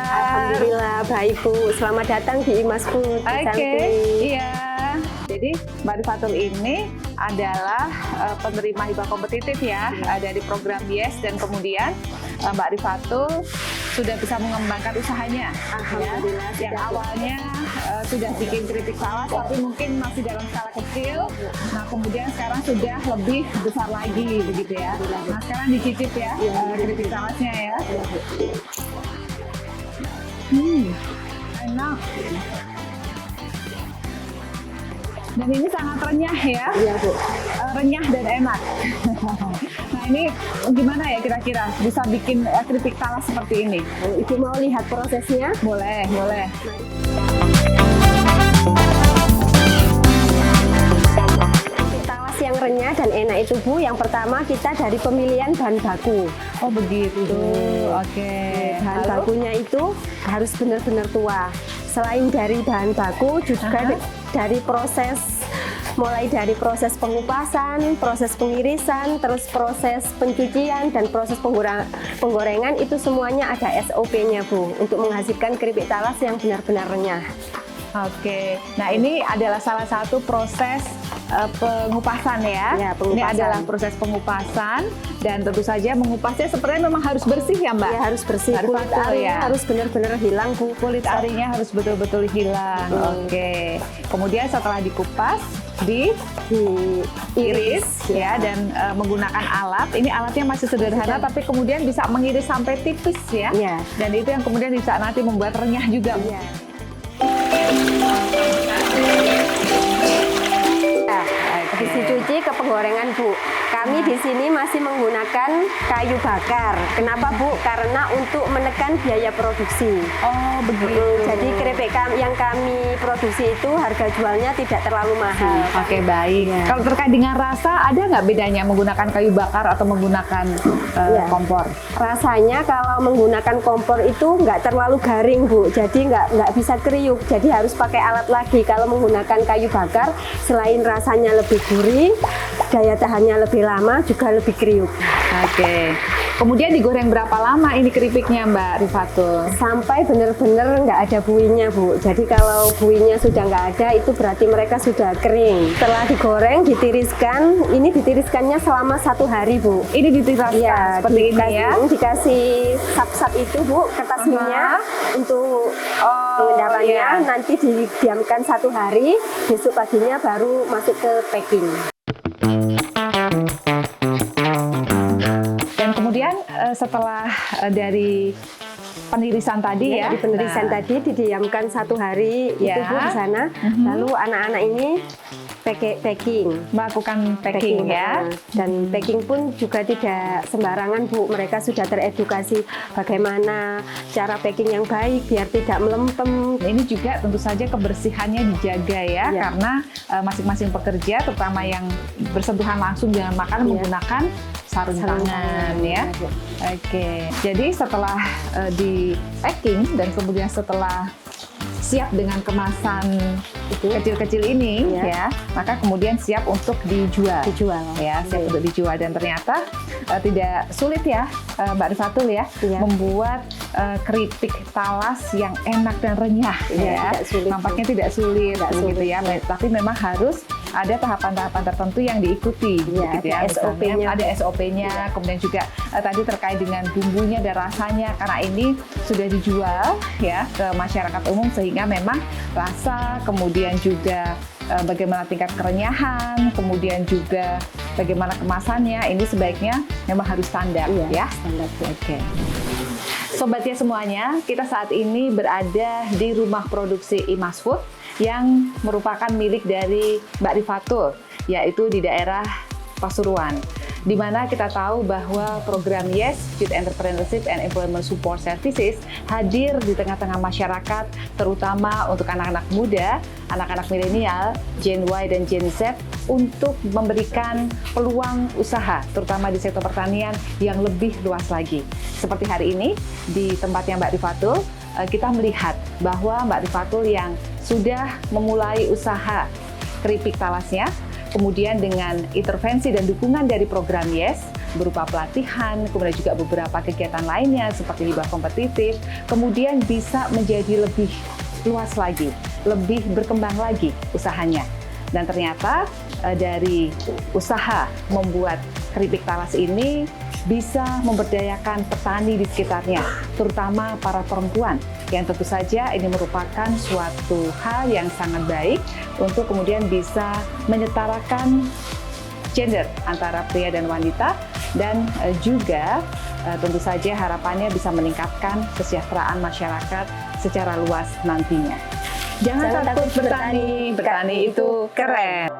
Alhamdulillah baik Bu, selamat datang di Imas Food. Oke, iya. Jadi Mbak Rifatul ini adalah penerima hibah kompetitif ya, dari program YES, dan kemudian Mbak Rifatul sudah bisa mengembangkan usahanya. Alhamdulillah. Ya. Yang awalnya sudah bikin keripik talas, tapi mungkin masih dalam skala kecil. Nah kemudian sekarang sudah lebih besar lagi begitu ya. Nah sekarang dicicip ya, keripik talasnya ya. Enak. Dan ini sangat renyah ya. Iya Bu. Renyah dan enak. Nah ini gimana ya kira-kira bisa bikin keripik talas seperti ini? Ibu mau lihat prosesnya? Boleh, boleh. Talas yang renyah dan enak itu Bu, yang pertama kita dari pemilihan bahan baku. Oh begitu. Oke. Bahan bakunya itu harus benar-benar tua. Selain dari bahan baku juga dari proses, mulai dari proses pengupasan, proses pengirisan, terus proses pencucian dan proses penggorengan, itu semuanya ada SOP-nya Bu, untuk menghasilkan keripik talas yang benar-benar renyah. Oke, nah ini adalah salah satu proses pengupasan ya. Ya, pengupasan. Ini adalah proses pengupasan, dan tentu saja mengupasnya sebenarnya memang harus bersih ya Mbak? Ya harus bersih, kulit arinya harus benar-benar hilang Bu. Kulit arinya harus betul-betul hilang. Oke, kemudian setelah dikupas, diiris ya, dan menggunakan alat. Ini alatnya masih sederhana, tapi kemudian bisa mengiris sampai tipis ya. Dan itu yang kemudian bisa nanti membuat renyah juga. Habis dicuci ke penggorengan Bu. Kami di sini masih menggunakan kayu bakar. Kenapa Bu? Karena untuk menekan biaya produksi. Oh begitu. Jadi keripik yang kami produksi itu harga jualnya tidak terlalu mahal. Oke, baik. Kalau terkait dengan rasa, ada nggak bedanya menggunakan kayu bakar atau menggunakan kompor? Rasanya kalau menggunakan kompor itu nggak terlalu garing Bu. Jadi nggak bisa kriuk. Jadi harus pakai alat lagi. Kalau menggunakan kayu bakar, selain rasanya lebih gurih, daya tahannya lebih lama, juga lebih kriuk. Oke. Kemudian digoreng berapa lama ini keripiknya Mbak Rifatul? Sampai benar-benar nggak ada buihnya Bu. Jadi kalau buihnya sudah nggak ada, itu berarti mereka sudah kering. Setelah digoreng, ditiriskan. Ini ditiriskannya selama 1 hari Bu. Ini ditiriskan seperti ini ya? Dikasih sap-sap itu Bu, kertas minyak untuk pengendapannya. Nanti didiamkan 1 hari, besok paginya baru masuk ke packing. Dan kemudian setelah dari penirisan tadi ya, di penirisan tadi didiamkan 1 hari itu Bu di sana. Lalu anak-anak ini melakukan packing ya. Dan packing pun juga tidak sembarangan Bu. Mereka sudah teredukasi bagaimana cara packing yang baik biar tidak melempem. Ini juga tentu saja kebersihannya dijaga ya, karena masing-masing pekerja, terutama yang bersentuhan langsung dengan makanan, menggunakan sarung tangan ya. Oke, jadi setelah di packing dan kemudian setelah siap dengan kemasan kecil-kecil ini ya, maka kemudian siap untuk dijual ya, siap untuk dijual. Dan ternyata tidak sulit ya Mbak Rifatul ya, membuat keripik talas yang enak dan renyah ya. Nampaknya tidak sulit gitu ya, tapi memang harus ada tahapan-tahapan tertentu yang diikuti gitu ya. SOP-nya. Ada SOP-nya, kemudian juga tadi terkait dengan bumbunya dan rasanya, karena ini sudah dijual ya ke masyarakat umum, sehingga memang rasa, kemudian juga bagaimana tingkat kerenyahan, kemudian juga bagaimana kemasannya, ini sebaiknya memang harus standar ya. Standar. Oke. Sobat ya semuanya, kita saat ini berada di rumah produksi Imas Food yang merupakan milik dari Mbak Rifatul, yaitu di daerah Pasuruan. di mana kita tahu bahwa program YES, Youth Entrepreneurship and Employment Support Services, hadir di tengah-tengah masyarakat, terutama untuk anak-anak muda, anak-anak milenial, Gen Y dan Gen Z, untuk memberikan peluang usaha, terutama di sektor pertanian yang lebih luas lagi. Seperti hari ini, di tempatnya Mbak Rifatul, kita melihat bahwa Mbak Rifatul yang sudah memulai usaha keripik talasnya, kemudian dengan intervensi dan dukungan dari program YES berupa pelatihan, kemudian juga beberapa kegiatan lainnya seperti hibah kompetitif, kemudian bisa menjadi lebih luas lagi, lebih berkembang lagi usahanya. Dan ternyata dari usaha membuat keripik talas ini bisa memberdayakan petani di sekitarnya, terutama para perempuan, yang tentu saja ini merupakan suatu hal yang sangat baik untuk kemudian bisa menyetarakan gender antara pria dan wanita, dan juga tentu saja harapannya bisa meningkatkan kesejahteraan masyarakat secara luas nantinya. Jangan takut bertani, bertani itu keren.